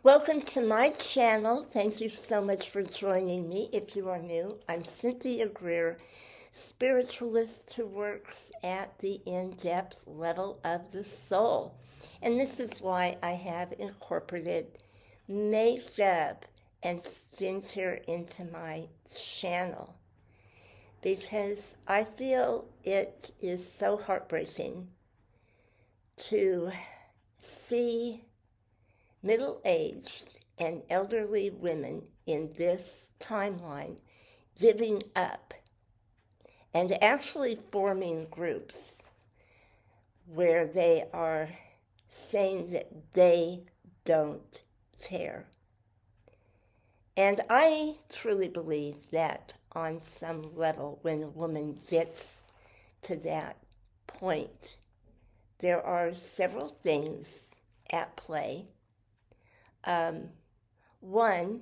Welcome to my channel. Thank you so much for joining me. If you are new, I'm Cynthia Greer, spiritualist who works at the in-depth level of the soul. And this is why I have incorporated makeup and skincare into my channel, because I feel it is so heartbreaking to see middle-aged and elderly women in this timeline giving up and actually forming groups where they are saying that they don't care. And I truly believe that on some level, when a woman gets to that point, there are several things at play. One,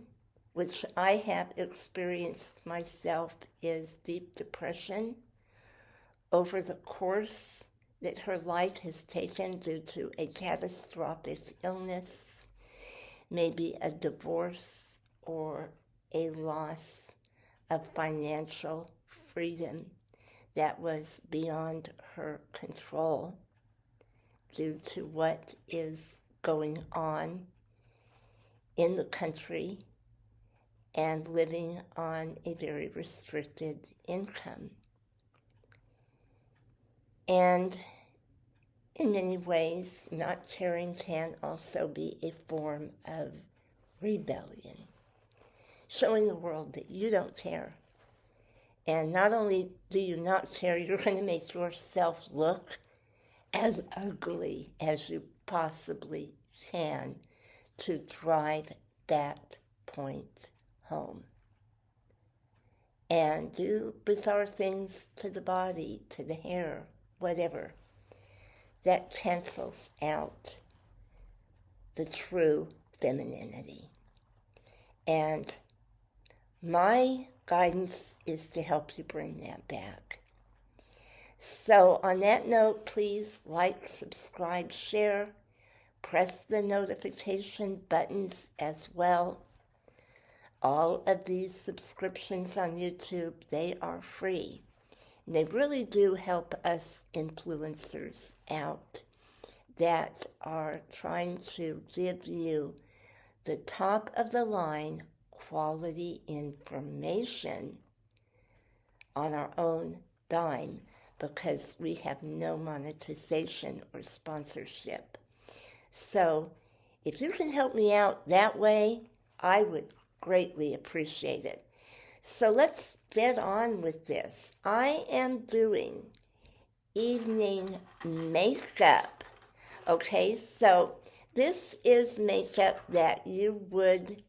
which I have experienced myself, is deep depression over the course that her life has taken due to a catastrophic illness, maybe a divorce or a loss of financial freedom that was beyond her control due to what is going on in the country and living on a very restricted income. And in many ways, not caring can also be a form of rebellion, showing the world that you don't care. And not only do you not care, you're going to make yourself look as ugly as you possibly can to drive that point home. And do bizarre things to the body, to the hair, whatever, that cancels out the true femininity. And my guidance is to help you bring that back. So on that note, please like, subscribe, share, press the notification buttons as well. All of these subscriptions on YouTube, they are free. And they really do help us influencers out that are trying to give you the top of the line quality information on our own dime, because we have no monetization or sponsorship. So if you can help me out that way, I would greatly appreciate it. So let's get on with this. I am doing evening makeup. Okay, so this is makeup that you would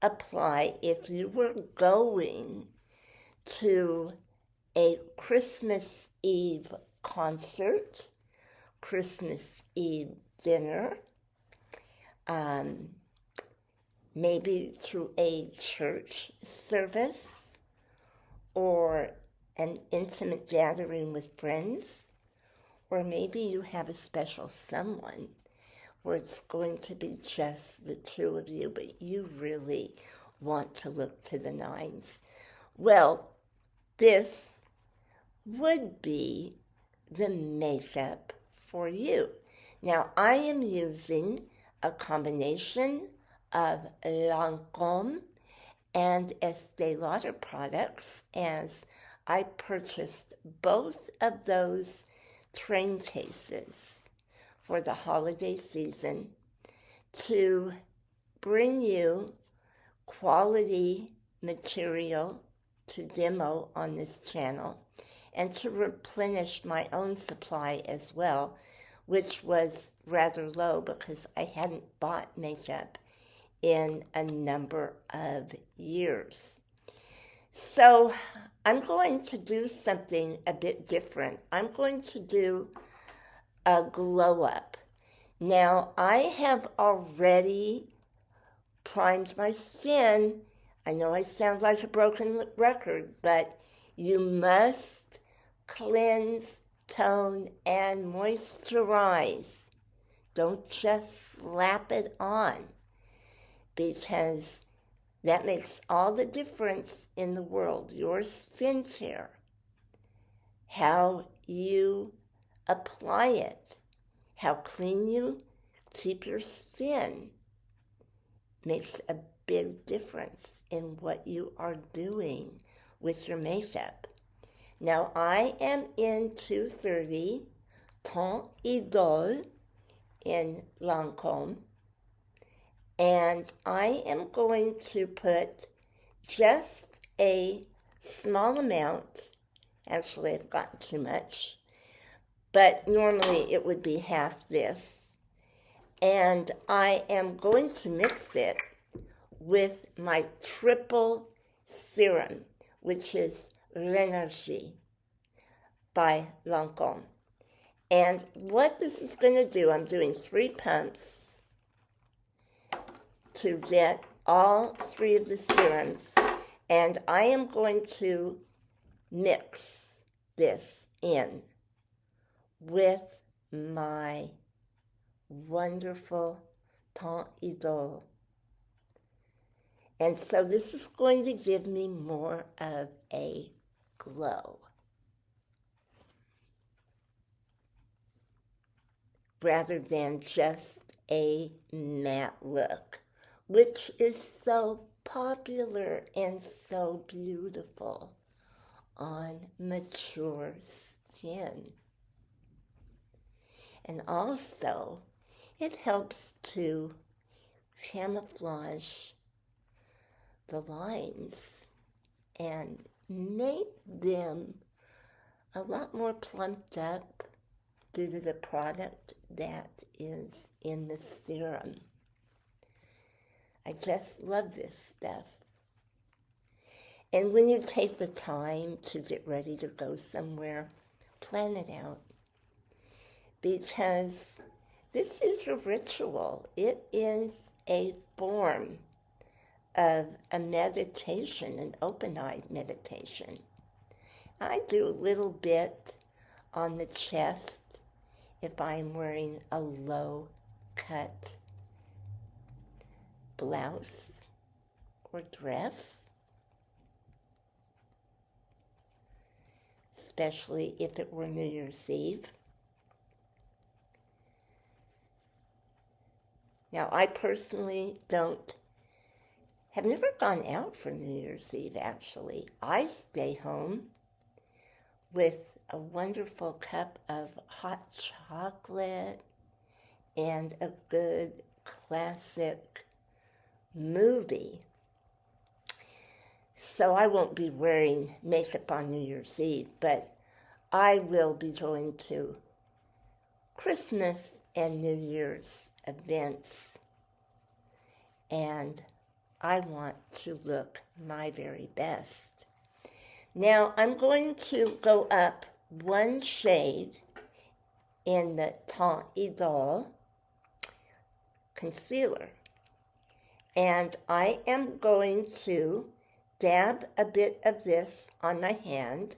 apply if you were going to a Christmas Eve concert, Christmas Eve dinner, maybe through a church service or an intimate gathering with friends, or maybe you have a special someone where it's going to be just the two of you, but you really want to look to the nines. Well, this would be the makeup for you. Now, I am using a combination of Lancôme and Estée Lauder products, as I purchased both of those train cases for the holiday season to bring you quality material to demo on this channel and to replenish my own supply as well, which was rather low because I hadn't bought makeup in a number of years. So I'm going to do something a bit different. I'm going to do a glow up. Now, I have already primed my skin. I know I sound like a broken record, but you must cleanse, tone, and moisturize. Don't just slap it on. because that makes all the difference in the world. Your skincare, how you apply it, how clean you keep your skin, makes a big difference in what you are doing with your makeup. Now, I am in 230 Ton Idole in Lancôme, and I am going to put just a small amount. Actually, I've gotten too much, but normally it would be half this. And I am going to mix it with my triple serum, which is L'Énergie by Lancôme. And what this is going to do, I'm doing 3 pumps to get all 3 of the serums, and I am going to mix this in with my wonderful Ton Idole. And so this is going to give me more of a glow, rather than just a matte look, which is so popular and so beautiful on mature skin. And also, it helps to camouflage the lines and make them a lot more plumped up due to the product that is in the serum. I just love this stuff. And when you take the time to get ready to go somewhere, plan it out. Because this is a ritual. It is a form of a meditation, an open-eyed meditation. I do a little bit on the chest if I'm wearing a low-cut blouse or dress, especially if it were New Year's Eve. Now, I personally have never gone out for New Year's Eve, actually. I stay home with a wonderful cup of hot chocolate and a good classic movie. So I won't be wearing makeup on New Year's Eve, but I will be going to Christmas and New Year's events, and I want to look my very best. Now I'm going to go up 1 shade in the Ton Idole concealer, and I am going to dab a bit of this on my hand,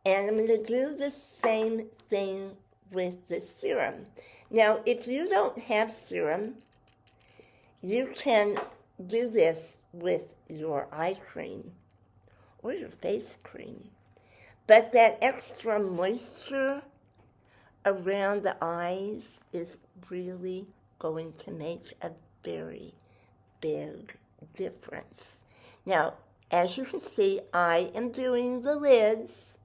and I'm going to do the same thing with the serum. Now, if you don't have serum, you can do this with your eye cream or your face cream. But that extra moisture around the eyes is really going to make a very big difference. Now, as you can see, I am doing the lids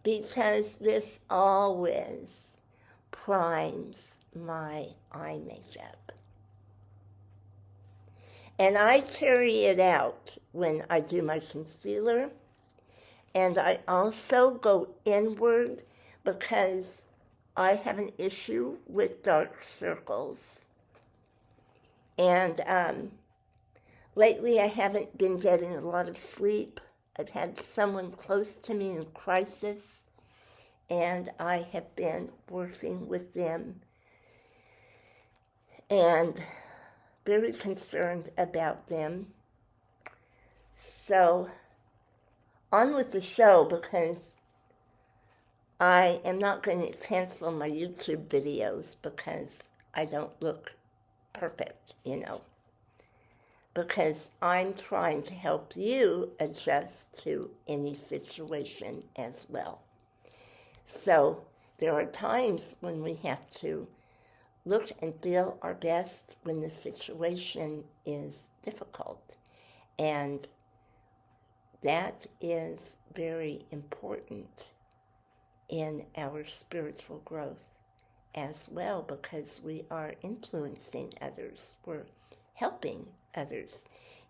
because this always primes my eye makeup. And I carry it out when I do my concealer, and I also go inward because I have an issue with dark circles. And lately I haven't been getting a lot of sleep. I've had someone close to me in crisis, and I have been working with them and very concerned about them. So on with the show, because I am not going to cancel my YouTube videos because I don't look perfect, because I'm trying to help you adjust to any situation as well. So there are times when we have to look and feel our best when the situation is difficult. And that is very important in our spiritual growth as well, because we are influencing others, we're helping others.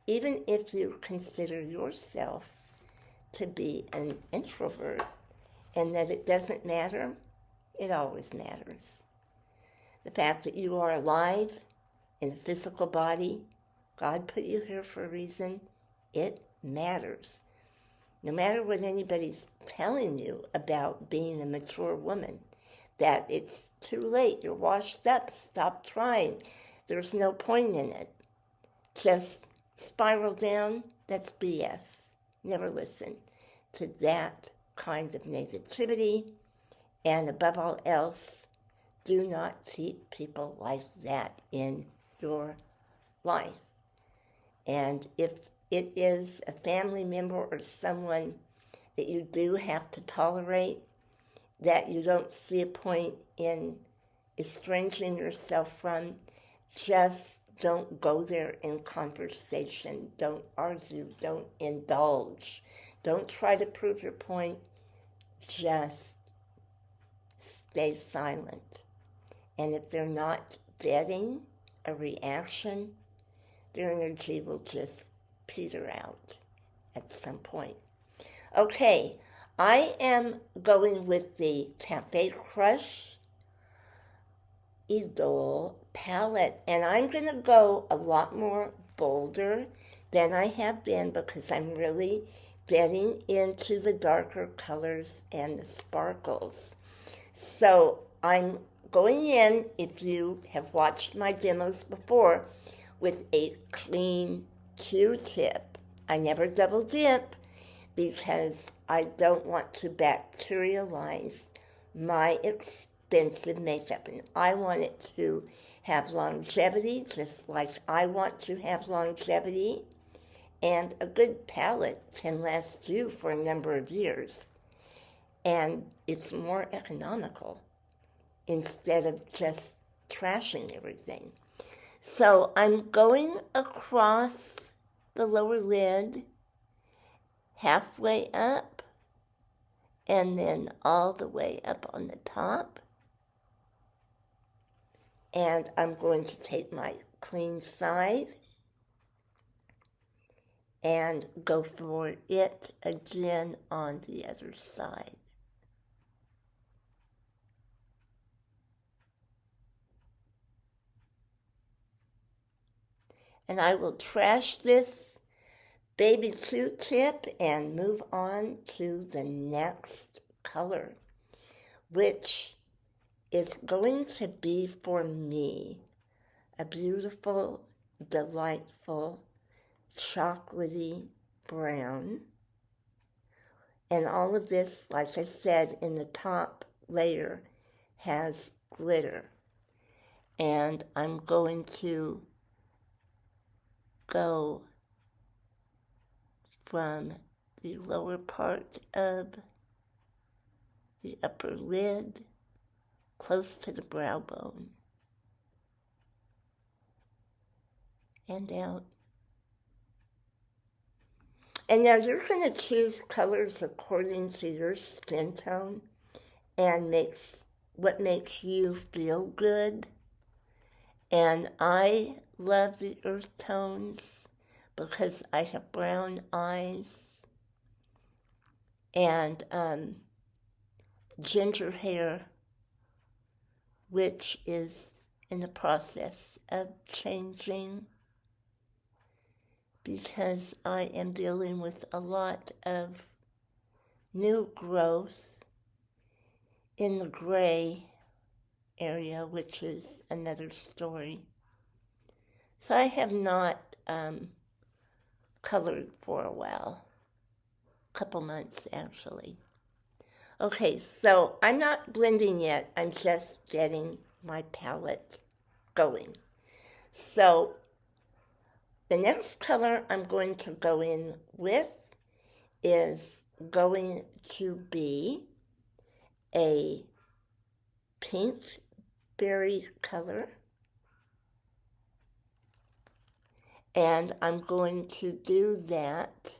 Even if you consider yourself to be an introvert and that it doesn't matter, it always matters. The fact that you are alive in a physical body, God put you here for a reason, it matters. No matter what anybody's telling you about being a mature woman, that it's too late, you're washed up, stop trying, there's no point in it, just spiral down, that's BS. Never listen to that kind of negativity. And above all else, do not keep people like that in your life. And if it is a family member or someone that you do have to tolerate, that you don't see a point in estranging yourself from, just don't go there in conversation. Don't argue. Don't indulge. Don't try to prove your point. Just stay silent. And if they're not getting a reaction, their energy will just peter out at some point. Okay, I am going with the Cafe Crush Idol palette, and I'm going to go a lot more bolder than I have been because I'm really getting into the darker colors and the sparkles. So I'm going in, if you have watched my demos before, with a clean Q-tip. I never double dip because I don't want to bacterialize my expensive makeup, and I want it to have longevity, just like I want to have longevity, and a good palette can last you for a number of years, and it's more economical instead of just trashing everything. So I'm going across the lower lid, halfway up, and then all the way up on the top. And I'm going to take my clean side and go for it again on the other side. And I will trash this baby Q-tip and move on to the next color, which is going to be for me a beautiful, delightful, chocolatey brown. And all of this, like I said, in the top layer has glitter. And I'm going to go from the lower part of the upper lid close to the brow bone and out. And now you're going to choose colors according to your skin tone and what makes you feel good. And I love the earth tones because I have brown eyes and ginger hair, which is in the process of changing because I am dealing with a lot of new growth in the gray area, which is another story. So I have not colored for a while, a couple months actually. Okay, so I'm not blending yet, I'm just getting my palette going. So The next color I'm going to go in with is going to be a pink berry color. And I'm going to do that,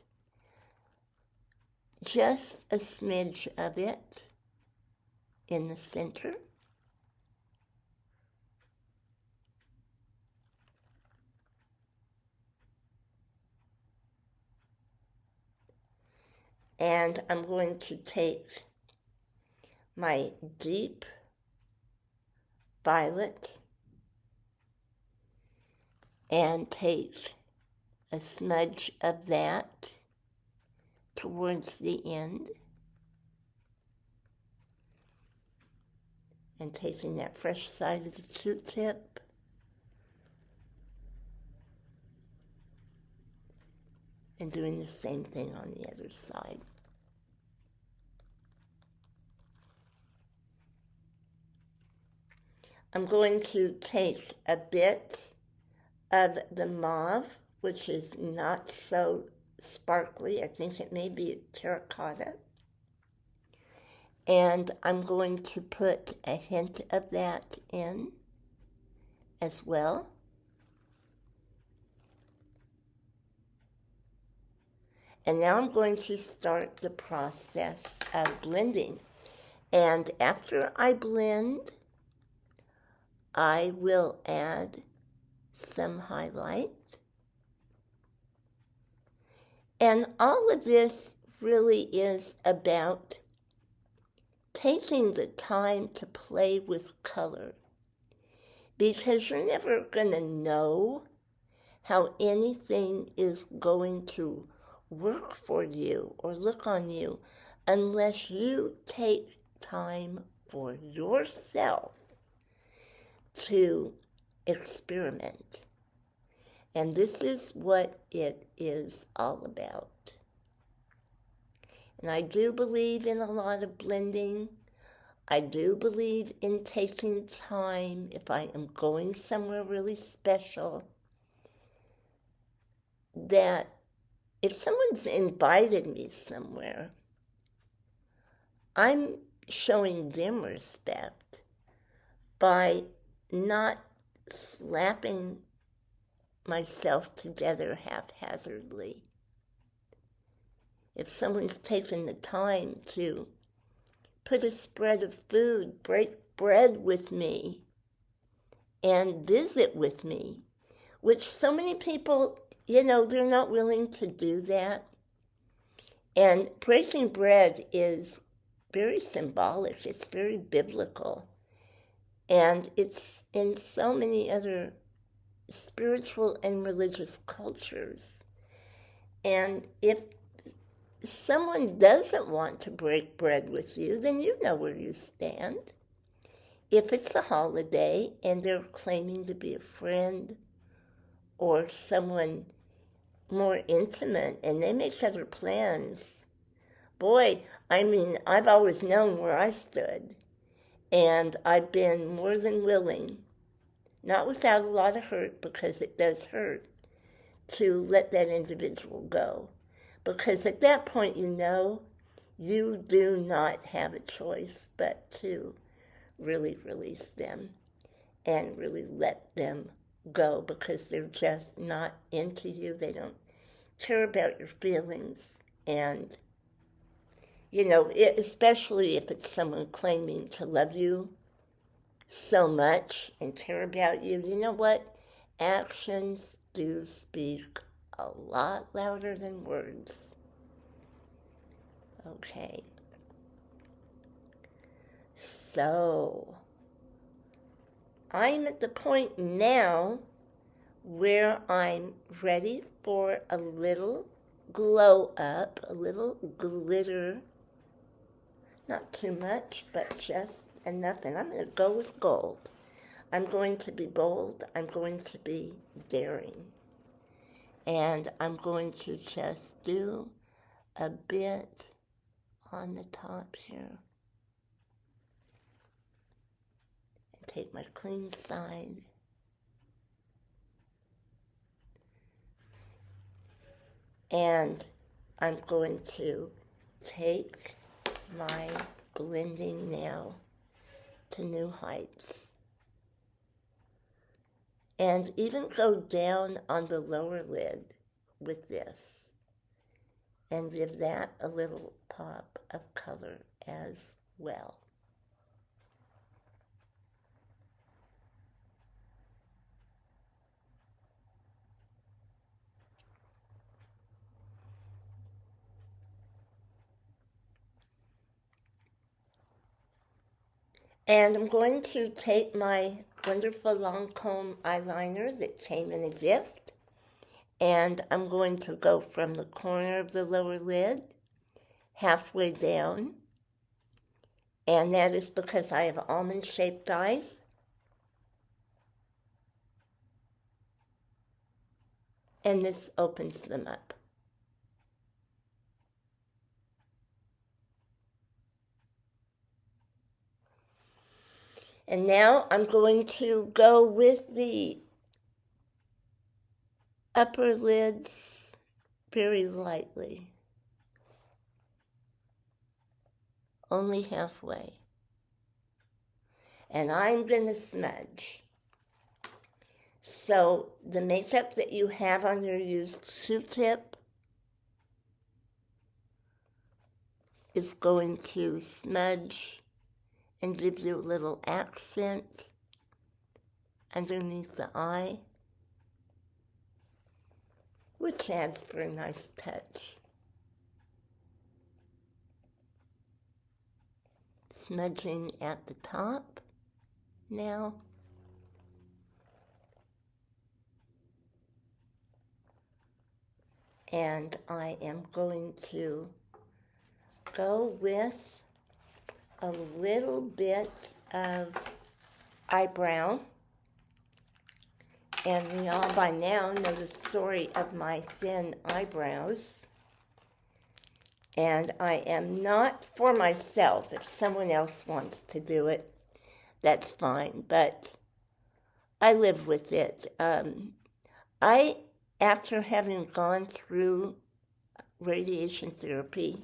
just a smidge of it in the center. And I'm going to take my deep violet and take a smudge of that towards the end. And taking that fresh side of the Q-tip and doing the same thing on the other side. I'm going to take a bit of the mauve, which is not so sparkly. I think it may be terracotta. And I'm going to put a hint of that in as well. And now I'm going to start the process of blending. And after I blend, I will add some highlight. And all of this really is about taking the time to play with color, because you're never going to know how anything is going to work for you or look on you unless you take time for yourself to experiment. And this is what it is all about. And I do believe in a lot of blending. I do believe in taking time if I am going somewhere really special, that if someone's invited me somewhere, I'm showing them respect by not slapping myself together haphazardly. If someone's taken the time to put a spread of food, break bread with me, and visit with me, which so many people, they're not willing to do that. And breaking bread is very symbolic. It's very biblical. And it's in so many other spiritual and religious cultures. And if someone doesn't want to break bread with you, then you know where you stand. If it's a holiday and they're claiming to be a friend or someone more intimate and they make other plans, boy, I've always known where I stood. And I've been more than willing, not without a lot of hurt, because it does hurt, to let that individual go. Because at that point, you do not have a choice but to really release them and really let them go, because they're just not into you. They don't care about your feelings. And, especially if it's someone claiming to love you so much and care about you, you know what? Actions do speak a lot louder than words. Okay. So, I'm at the point now where I'm ready for a little glow up, a little glitter. Not too much, but just enough. And I'm going to go with gold. I'm going to be bold. I'm going to be daring. And I'm going to just do a bit on the top here. And take my clean side. And I'm going to take my blending now to new heights. And even go down on the lower lid with this and give that a little pop of color as well. And I'm going to take my wonderful Lancome eyeliner that came in a gift, and I'm going to go from the corner of the lower lid halfway down, and that is because I have almond-shaped eyes. And this opens them up. And now I'm going to go with the upper lids very lightly, only halfway. And I'm going to smudge. So the makeup that you have on your used Q-tip is going to smudge and give you a little accent underneath the eye, which adds for a nice touch. Smudging at the top now. And I am going to go with a little bit of eyebrow. And we all by now know the story of my thin eyebrows. And I am not for myself. If someone else wants to do it, that's fine. But I live with it. After having gone through radiation therapy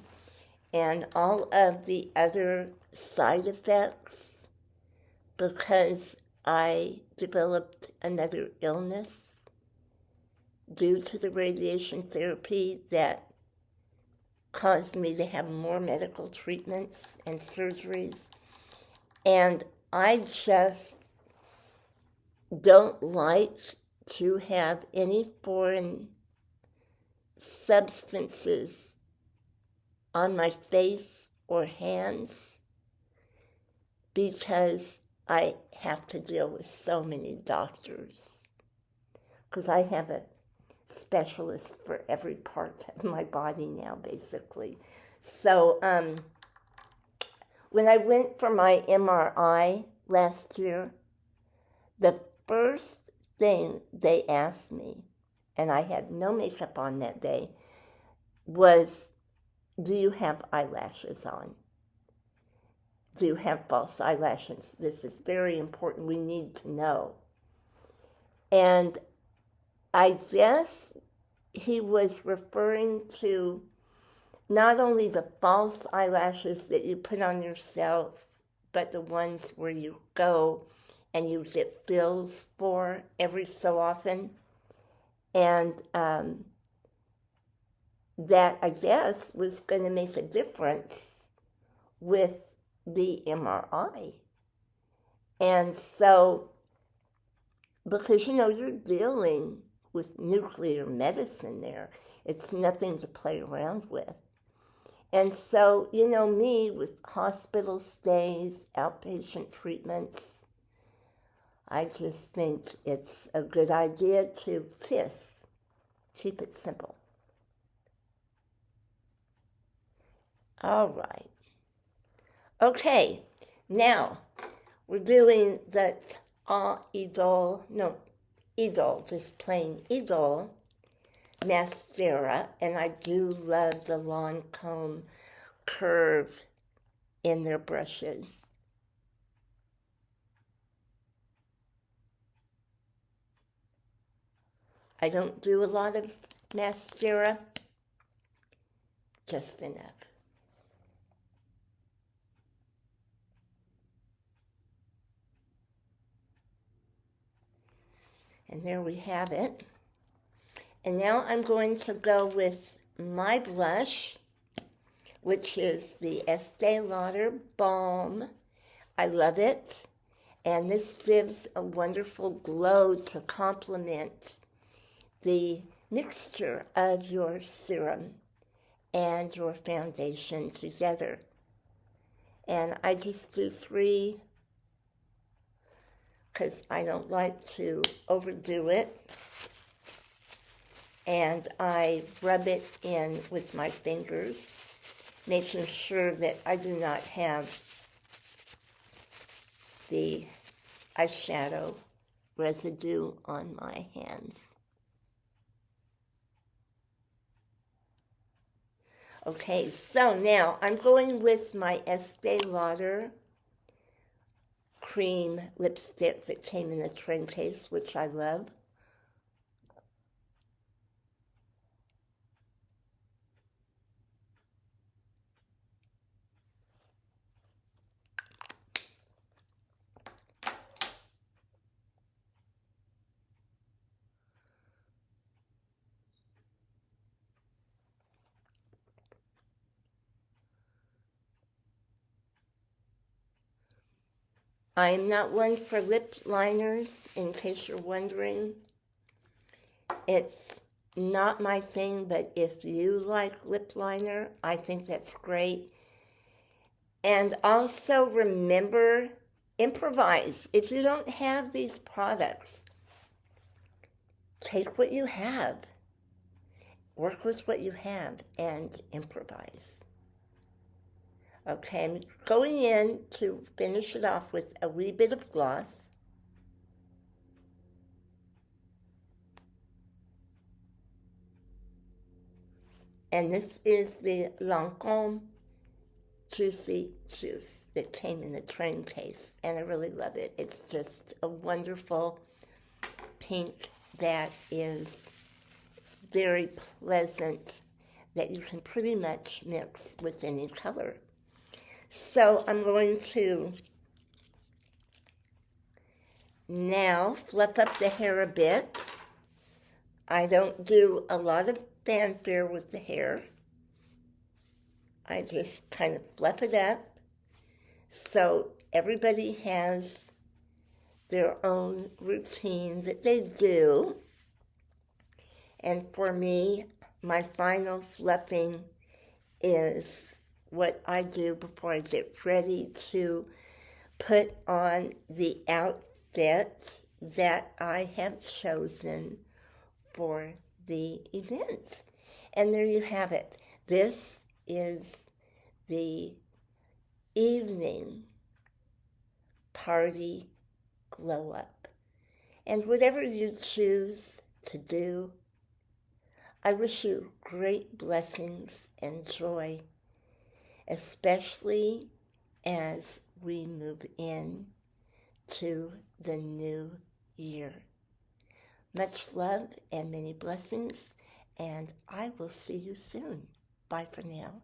and all of the other side effects, because I developed another illness due to the radiation therapy that caused me to have more medical treatments and surgeries. And I just don't like to have any foreign substances on my face or hands because I have to deal with so many doctors. Because I have a specialist for every part of my body now, basically. So when I went for my MRI last year, the first thing they asked me, and I had no makeup on that day, was, do you have eyelashes on? Do you have false eyelashes? This is very important. We need to know. And I guess he was referring to not only the false eyelashes that you put on yourself, but the ones where you go and you get fills for every so often. And that, I guess, was going to make a difference with the MRI. And so, because, you're dealing with nuclear medicine there. It's nothing to play around with. And so, me with hospital stays, outpatient treatments, I just think it's a good idea to kiss. Keep it simple. All right. Okay, now we're doing that Idol, just plain Idol mascara, and I do love the Lancome curve in their brushes. I don't do a lot of mascara, just enough. And there we have it. And now I'm going to go with my blush, which is the Estee Lauder Balm. I love it. And this gives a wonderful glow to complement the mixture of your serum and your foundation together. And I just do 3 because I don't like to overdo it. And I rub it in with my fingers, making sure that I do not have the eyeshadow residue on my hands. Okay, so now I'm going with my Estee Lauder cream lipstick that came in a trend case, which I love. I am not one for lip liners, in case you're wondering. It's not my thing, but if you like lip liner, I think that's great. And also remember, improvise. If you don't have these products, take what you have, work with what you have, and improvise. Okay, I'm going in to finish it off with a wee bit of gloss. And this is the Lancôme Juicy Juice that came in a train case, and I really love it. It's just a wonderful pink that is very pleasant, that you can pretty much mix with any color. So I'm going to now fluff up the hair a bit. I don't do a lot of fanfare with the hair. I just kind of fluff it up. So everybody has their own routine that they do. And for me, my final fluffing is what I do before I get ready to put on the outfit that I have chosen for the event. And there you have it. This is the evening party glow up. And whatever you choose to do, I wish you great blessings and joy, especially as we move in to the new year. Much love and many blessings, and I will see you soon. Bye for now.